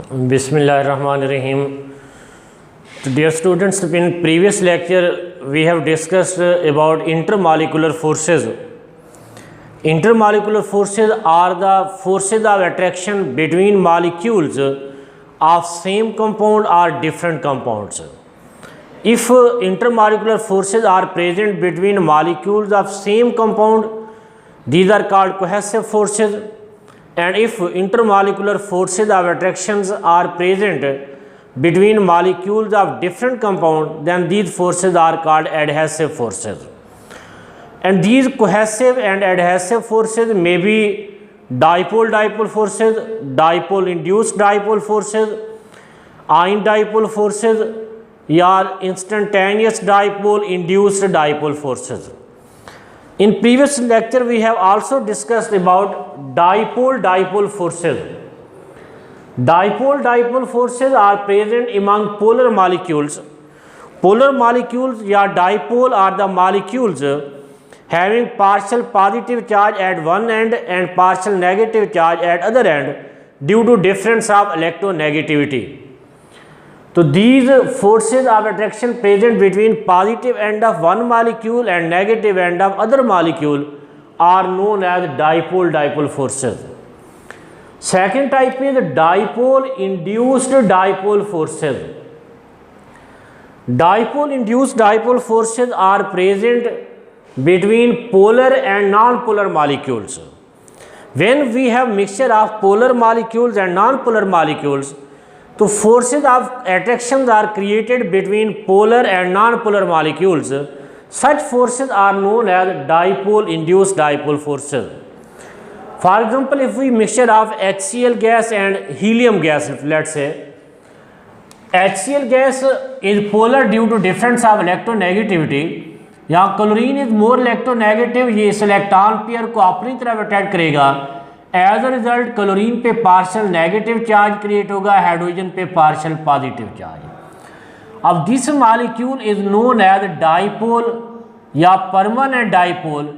Bismillahirrahmanirrahim. So dear students, in previous lecture we have discussed about intermolecular forces. Intermolecular forces are the forces of attraction between molecules of same compound or different compounds. If intermolecular forces are present between molecules of same compound, these are called cohesive forces. And if intermolecular forces of attractions are present between molecules of different compound, then these forces are called adhesive forces. And these cohesive and adhesive forces may be dipole-dipole forces, dipole-induced dipole forces, ion dipole forces, or instantaneous dipole-induced dipole forces. In previous lecture we have also discussed about dipole-dipole forces. Dipole-dipole forces are present among polar molecules. Polar molecules or dipole are the molecules having partial positive charge at one end and partial negative charge at other end due to difference of electronegativity. So these forces of attraction present between positive end of one molecule and negative end of other molecule are known as dipole-dipole forces. Second type is dipole-induced dipole forces. Dipole-induced dipole forces are present between polar and non-polar molecules. When we have mixture of polar molecules and non-polar molecules, so forces of attraction are created between polar and non-polar molecules. Such forces are known as dipole-induced dipole forces. For example, if we mixture of HCl gas and helium gas, let's say, HCl gas is polar due to difference of electronegativity, या chlorine is more electronegative, ये इस electron pair को अपनी तरफ attract करेगा. As a result chlorine पे partial negative charge create होगा, hydrogen पे पार्शियल पॉजिटिव चार्ज. अब this molecule is known as dipole या permanent dipole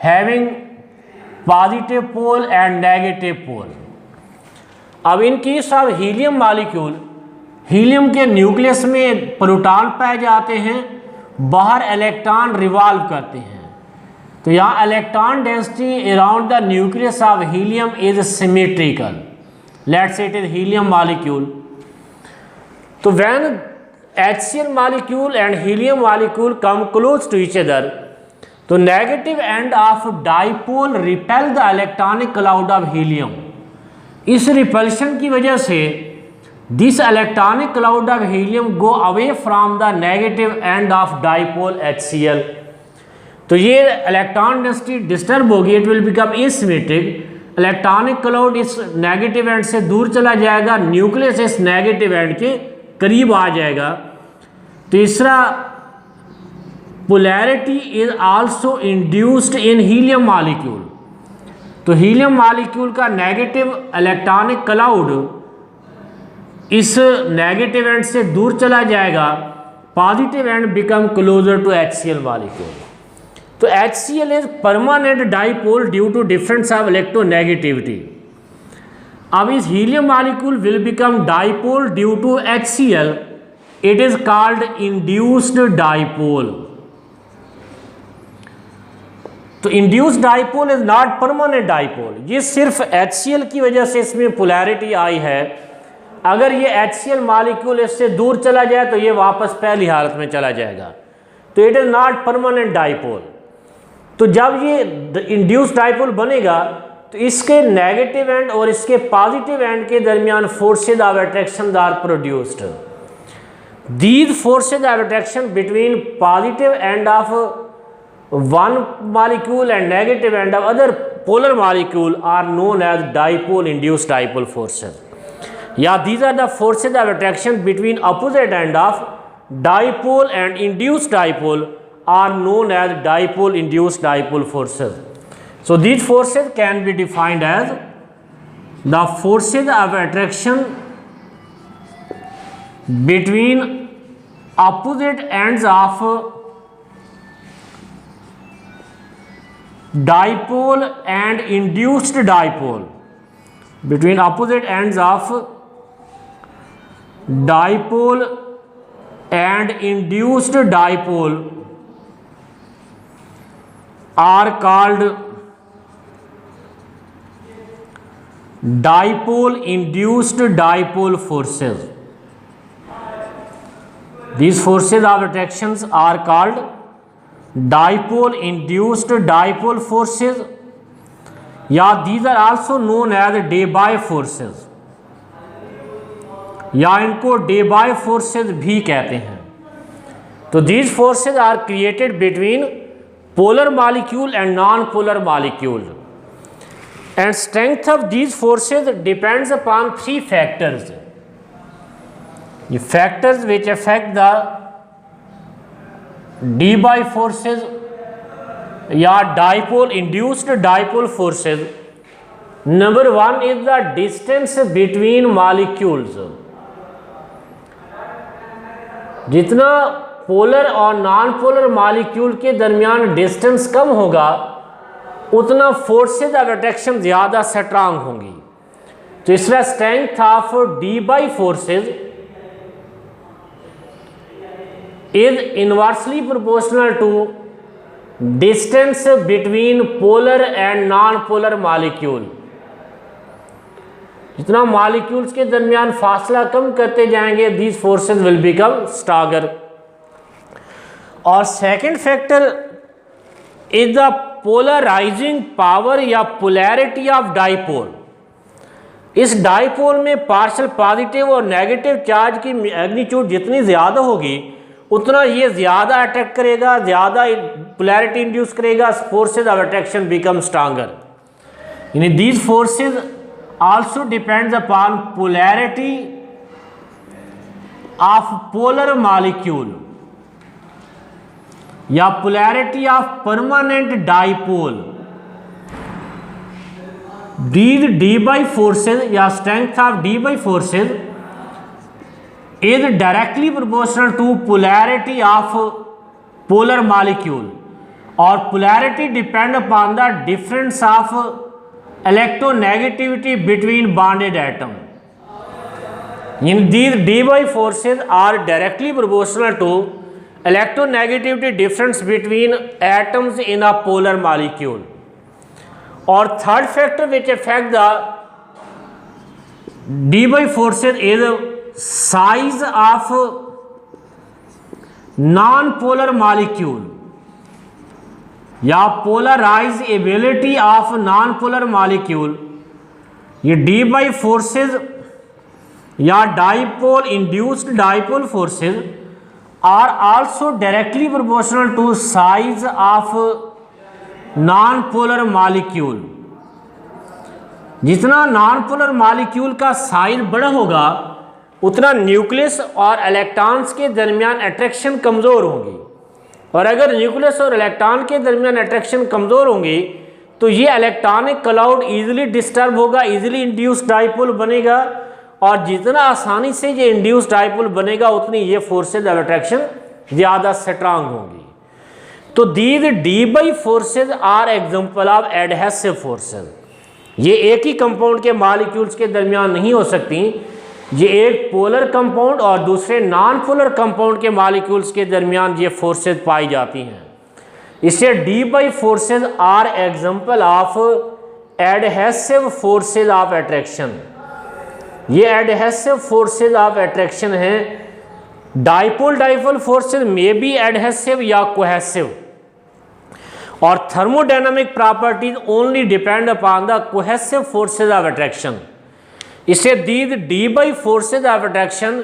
having positive pole and negative pole. अब in case of helium molecule, helium के nucleus में proton पाए जाते हैं, बाहर इलेक्ट्रॉन रिवॉल्व करते हैं. तो यहाँ electron density around the nucleus of helium is symmetrical. Let's say it is helium molecule. तो when HCl molecule and helium molecule come close to each other, तो negative end of dipole repel the electronic cloud of helium. इस repulsion की वजह से this electronic cloud of helium go away from the negative end of dipole HCl. तो ये electron density disturb होगी, it will become asymmetric. Electronic cloud इस negative end से दूर चला जाएगा, न्यूक्लियस इस नेगेटिव एंड के करीब आ जाएगा. तीसरा, polarity is also induced in helium molecule. तो हीलियम मॉलिक्यूल का नेगेटिव इलेक्ट्रॉनिक क्लाउड इस नेगेटिव एंड से दूर चला जाएगा, positive end become closer to HCl molecule. तो HCl is permanent dipole due to difference of electronegativity. अब इस helium molecule will become dipole due to HCl. It is called induced dipole. तो induced dipole is not permanent dipole. ये सिर्फ HCl की वजह से इसमें पोलैरिटी आई है. अगर ये HCl मॉलिक्यूल इससे दूर चला जाए तो ये वापस पहली हालत में चला जाएगा. तो it is not permanent dipole. तो जब ये इंड्यूस्ड डाइपोल बनेगा तो इसके नेगेटिव एंड और इसके पॉजिटिव एंड के दरमियान forces of attraction are produced. These forces of attraction between positive end of one molecule and negative end of other polar molecule are known as dipole induced dipole forces. Yeah, these are the forces of attraction between opposite end of dipole and induced dipole are known as dipole induced dipole forces. So these forces can be defined as the forces of attraction between opposite ends of dipole and induced dipole, between opposite ends of dipole and induced dipole are called dipole induced dipole forces. These forces of attractions are called dipole induced dipole forces, या these are also known as Debye forces, या इनको Debye forces भी कहते हैं. तो these forces are created between polar molecule and non-polar molecule, and strength of these forces depends upon three factors. The factors which affect the Debye forces या dipole induced dipole forces. Number one is the distance between molecules. जितना polar और non polar molecule के दरमियान distance कम होगा उतना forces of attraction ज़्यादा strong होंगी. तो इसलिए strength of Debye forces is inversely proportional to distance between polar and non-polar molecule. जितना मॉलिक्यूल्स के दरमियान फासला कम करते जाएंगे these forces will become stronger. और second factor is the polarising power या पोलैरिटी ऑफ डाइपोल. इस डाइपोल में पार्शियल पॉजिटिव और नेगेटिव चार्ज की मैग्नीट्यूड जितनी ज़्यादा होगी उतना ये ज़्यादा अट्रैक्ट करेगा, ज़्यादा पोलैरिटी इंड्यूस करेगा, forces of attraction become stronger. यानी these forces also depends upon polarity of polar molecule या polarity of permanent dipole. These Debye forces या strength of Debye forces is directly proportional to polarity of polar molecule, और polarity depend upon the difference of electronegativity between bonded atom. In these Debye forces are directly proportional to electronegativity difference between atoms in a polar molecule. और third factor which affect the Debye forces is size of non-polar molecule या polarizability of non-polar molecule. ये Debye forces या dipole induced dipole forces are also directly proportional to size of non-polar molecule. जितना non-polar molecule का size बड़ा होगा उतना nucleus और electrons के दरमियान अट्रैक्शन कमज़ोर होगी, और अगर न्यूक्लियस और इलेक्ट्रॉन के दरमियान अट्रैक्शन कमज़ोर होंगी तो ये इलेक्ट्रॉनिक क्लाउड ईजिली डिस्टर्ब होगा, ईजिली इंड्यूस डाइपोल बनेगा, और जितना आसानी से ये इंड्यूस डाइपोल बनेगा उतनी ये फोर्सेज ऑफ अट्रैक्शन ज़्यादा स्ट्रांग होंगी. तो these Debye forces are example of adhesive forces. ये एक ही कंपाउंड के मॉलिक्यूल्स के दरमियान नहीं हो सकती, ये एक पोलर कंपाउंड और दूसरे नॉन पोलर कंपाउंड के मॉलिक्यूल्स के दरमियान ये फोर्सेज पाई जाती हैं. इससे Debye forces are example of adhesive forces of attraction. ये एडहेसिव फोर्सेज ऑफ अट्रैक्शन हैं. Dipole dipole forces may be adhesive या कोहेसिव, और thermodynamic properties only depend upon the cohesive forces of attraction. इससे these Debye forces of attraction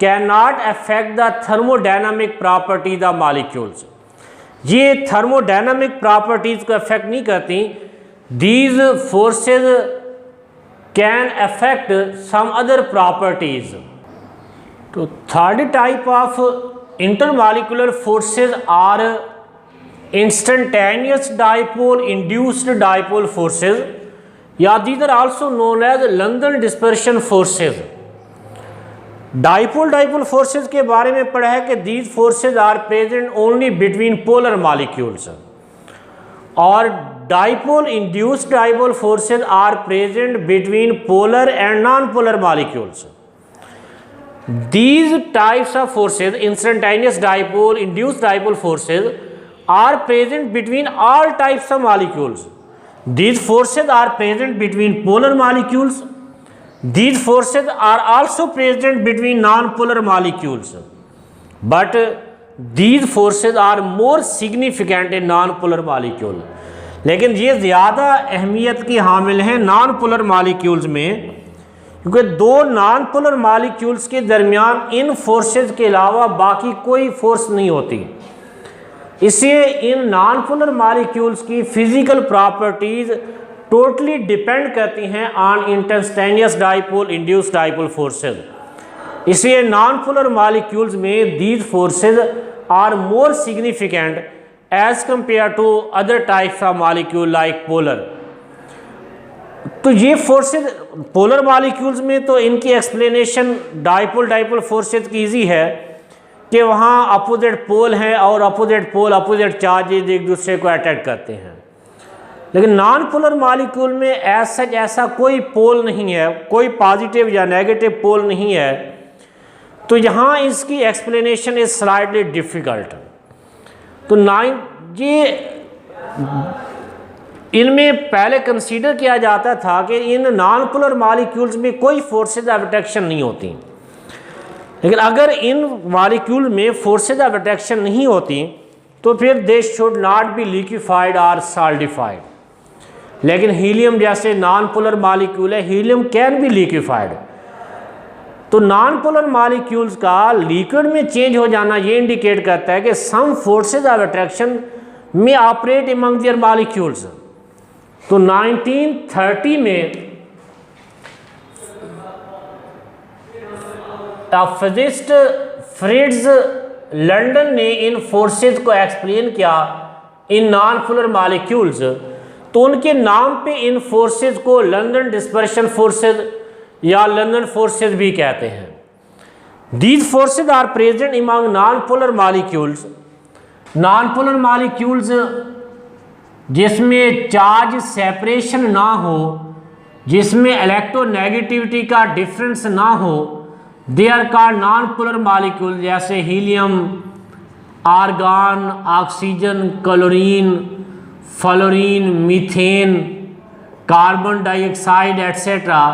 can not affect the thermodynamic properties of molecules. ये thermodynamic properties को affect नहीं करती. These forces can affect some other properties. तो third type of intermolecular forces are instantaneous dipole induced dipole forces, या these are also known as London dispersion forces. Dipole dipole forces के बारे में पढ़ा है कि these forces are present only between polar molecules, और dipole induced dipole forces are present between polar and non-polar molecules. These types of forces, instantaneous dipole, induced dipole forces, are present between all types of molecules. These forces are present between polar molecules. These forces are also present between non-polar molecules. But these forces are more significant in non-polar molecule. लेकिन ये ज़्यादा अहमियत की हामिल हैं non polar molecules में, क्योंकि दो non polar molecules के दरमियान इन फोर्सेस के अलावा बाकी कोई फोर्स नहीं होती। इसलिए इन नॉन पोलर मॉलिक्यूल्स की फिजिकल प्रॉपर्टीज टोटली डिपेंड करती हैं on instantaneous dipole induced dipole forces. इसलिए नॉन पोलर मॉलिक्यूल्स में these forces are more significant as compare to other types of molecule like polar. तो ये फोर्सेस पोलर मॉलिक्यूल्स में तो इनकी एक्सप्लेनेशन डाइपोल फोर्सेस की ईजी है कि वहाँ अपोजिट पोल हैं और अपोजिट पोल अपोजिट चार्जेज एक दूसरे को अट्रैक्ट करते हैं। लेकिन नॉन पोलर मॉलिक्यूल में ऐसा कोई पोल नहीं है, कोई पॉजिटिव या नेगेटिव पोल नहीं है, तो यहाँ इसकी एक्सप्लेनेशन इज स्लाइटली डिफ़िकल्ट। तो ये इनमें पहले कंसीडर किया जाता था कि इन नॉन पोलर मॉलिक्यूल्स में कोई फोर्सेज ऑफ अट्रैक्शन नहीं होती, लेकिन अगर इन मॉलिक्यूल में फोर्सेज ऑफ अट्रैक्शन नहीं होती तो फिर they should not be liquefied और सॉलिडिफाइड। लेकिन हीलियम जैसे नॉन पोलर मॉलिक्यूल है, हीलियम कैन बी लिक्विफाइड। तो नॉन पोलर मॉलिक्यूल्स का लिक्विड में चेंज हो जाना ये इंडिकेट करता है कि सम फोर्सेज ऑफ अट्रैक्शन में ऑपरेट अमंग देयर मॉलिक्यूल्स। तो 1930 में फिजिस्ट फ्रिट्ज लंदन ने इन फोर्सेज को एक्सप्लेन किया इन नॉन पोलर मॉलिक्यूल्स, तो उनके नाम पे इन फोर्सेज को लंदन डिस्पर्शन फोर्सेज या लंदन फोर्सेज भी कहते हैं। These forces are present among non polar molecules. Non polar molecules जिसमें चार्ज सेपरेशन ना हो, जिसमें इलेक्ट्रोनेगेटिविटी का डिफरेंस ना हो, they are called non polar molecule, जैसे helium, argon, oxygen, chlorine, fluorine, methane, carbon dioxide etcetera.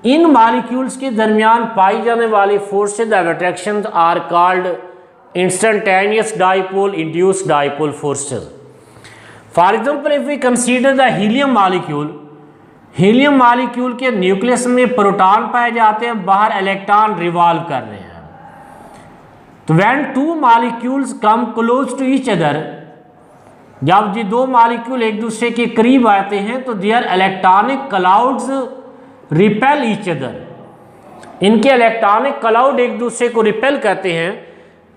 इन मॉलिक्यूल्स के दरमियान पाई जाने वाली forces of attraction are called instantaneous dipole induced dipole forces. For example if we consider the helium molecule, helium molecule के nucleus में proton पाए जाते हैं, बाहर इलेक्ट्रॉन रिवॉल्व कर रहे हैं। तो when two molecules come close to each other, जब ये दो मॉलिक्यूल एक दूसरे के करीब आते हैं तो there electronic clouds repel each other. इनके इलेक्ट्रॉनिक क्लाउड एक दूसरे को रिपेल करते हैं।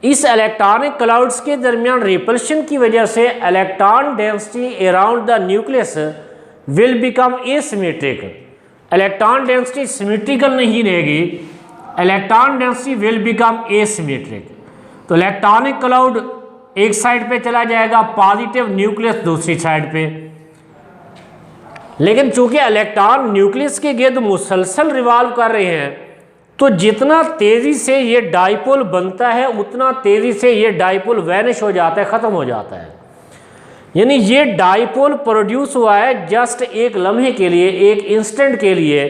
इस इलेक्ट्रॉनिक क्लाउड्स के दरमियान रिपल्शन की वजह से electron density around the nucleus will become asymmetric. Electron density symmetrical नहीं रहेगी, electron density will become asymmetric. तो इलेक्ट्रॉनिक क्लाउड एक साइड पे चला जाएगा, पॉजिटिव न्यूक्लियस दूसरी साइड पे। लेकिन चूंकि इलेक्ट्रॉन न्यूक्लियस के गिर्द मुसलसल रिवॉल्व कर रहे हैं, तो जितना तेज़ी से ये डाइपोल बनता है उतना तेज़ी से ये डाइपोल वैनिश हो जाता है, ख़त्म हो जाता है। यानी ये डाइपोल प्रोड्यूस हुआ है जस्ट एक लम्हे के लिए, एक इंस्टेंट के लिए,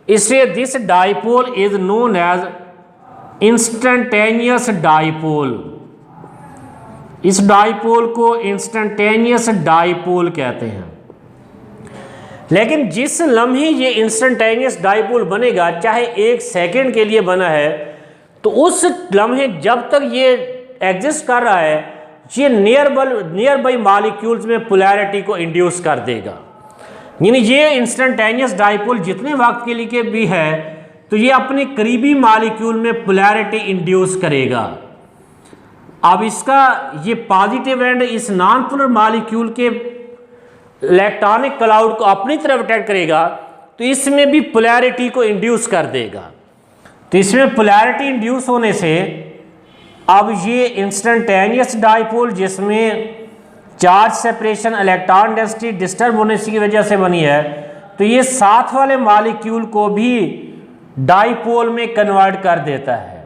इसलिए this dipole is known as instantaneous dipole. इस डाइपोल को इंस्टेंटेनियस डाइपोल कहते हैं। लेकिन जिस लम्हे ये इंस्टेंटेनियस डाइपोल बनेगा, चाहे एक सेकंड के लिए बना है, तो उस लम्हे जब तक ये एग्जिस्ट कर रहा है, ये नियर बाई मॉलिक्यूल्स में पोलैरिटी को इंड्यूस कर देगा। यानी ये इंस्टेंटेनियस डाइपोल जितने वक्त के लिए भी है, तो ये अपने करीबी मॉलिक्यूल में पोलैरिटी इंड्यूस करेगा। अब इसका ये पॉजिटिव एंड इस नॉन पोलर मॉलिक्यूल के इलेक्ट्रॉनिक क्लाउड को अपनी तरफ अट्रैक्ट करेगा, तो इसमें भी पोलैरिटी को इंड्यूस कर देगा। तो इसमें पोलैरिटी इंड्यूस होने से अब ये इंस्टेंटेनियस डाइपोल जिसमें charge separation electron density disturb होने की वजह से बनी है, तो ये साथ वाले मॉलिक्यूल को भी डाइपोल में कन्वर्ट कर देता है।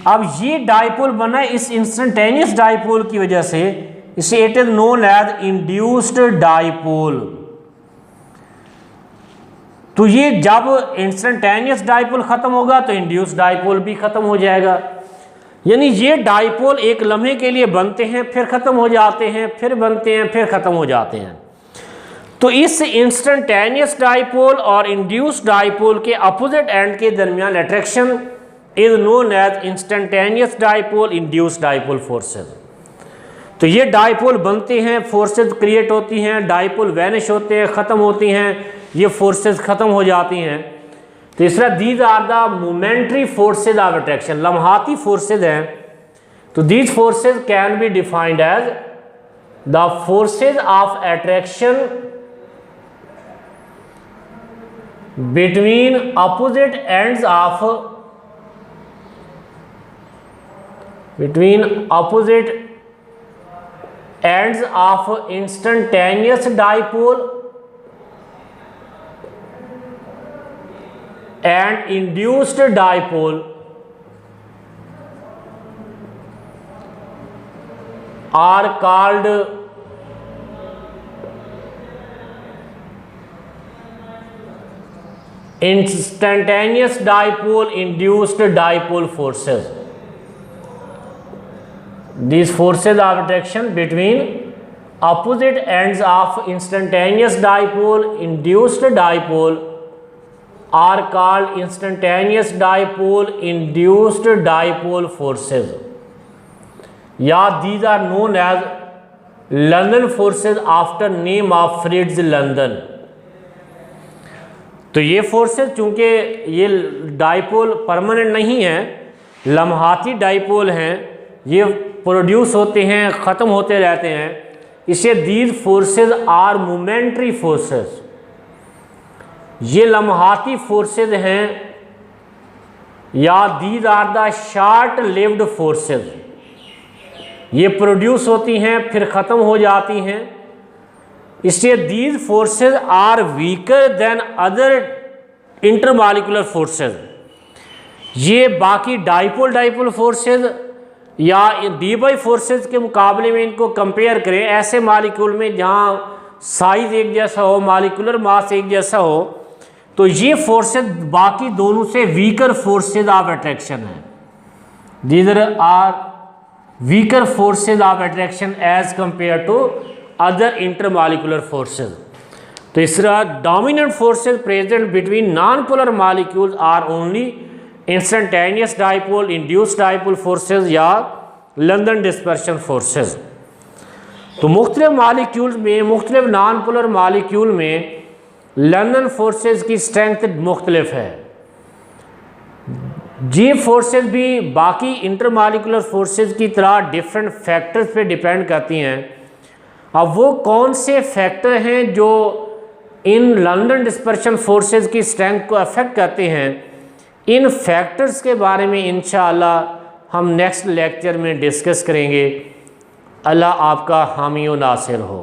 अब ये डाइपोल बना इस इंस्टेंटेनियस डाइपोल की वजह से, इसे it is known as induced dipole. तो ये जब इंस्टेंटेनियस डाइपोल खत्म होगा तो इंड्यूस्ड डाइपोल भी खत्म हो जाएगा। यानी ये डाइपोल एक लम्हे के लिए बनते हैं, फिर खत्म हो जाते हैं, फिर बनते हैं, फिर खत्म हो जाते हैं। तो इस इंस्टेंटेनियस डाइपोल और इंड्यूस्ड डाइपोल के अपोजिट एंड के दरमियान attraction is known as instantaneous dipole induced dipole forces. तो ये डाइपोल बनते हैं, फोर्सेज क्रिएट होती हैं, डाइपोल वैनिश होते हैं, ख़त्म होती हैं, ये फोर्सेज ख़त्म हो जाती हैं। तीसरा, these are the momentary forces of attraction, लम्हाती फोर्सेज हैं। तो these forces can be defined as the forces of attraction between opposite ends of instantaneous dipole and induced dipole are called instantaneous dipole induced dipole forces. These forces of attraction between opposite ends of instantaneous dipole induced dipole are called instantaneous dipole induced dipole forces. Yeah, these are known as London forces after name of Fritz London. तो ये forces चूँकि ये dipole permanent नहीं है, लम्हाती dipole हैं, ये produce होते हैं, ख़त्म होते रहते हैं, इसे these forces are momentary forces. ये लम्हाती फोर्सेस हैं या these are the short lived forces. ये प्रोड्यूस होती हैं फिर ख़त्म हो जाती हैं, इससे these forces are weaker than other intermolecular forces. ये बाकी डाइपोल फोर्सेज या डी बाई फोर्सेज के मुकाबले में इनको कंपेयर करें ऐसे मॉलिक्यूल में जहाँ साइज एक जैसा हो, मॉलिक्यूलर मास एक जैसा हो, तो ये फोर्सेज बाकी दोनों से वीकर फोर्सेज ऑफ अट्रैक्शन है। These are weaker forces of attraction as compare to other intermolecular forces. तो इस तरह dominant forces present between non polar molecules are only instantaneous dipole induced dipole forces या London dispersion forces. तो मुख्तलिफ molecules में, मुख्तलिफ non polar molecule में London forces की स्ट्रेंथ मुख्तलिफ है। ये फोर्सेज भी बाकी इंटरमॉलिक्यूलर फोर्सेज की तरह डिफरेंट फैक्टर्स पे डिपेंड करती हैं। अब वो कौन से फैक्टर हैं जो इन लंदन डिस्पर्शन फोर्सेस की स्ट्रेंथ को अफेक्ट करते हैं, इन फैक्टर्स के बारे में इंशाअल्लाह हम नेक्स्ट लेक्चर में डिस्कस करेंगे। अल्लाह आपका हामी व नासिर हो।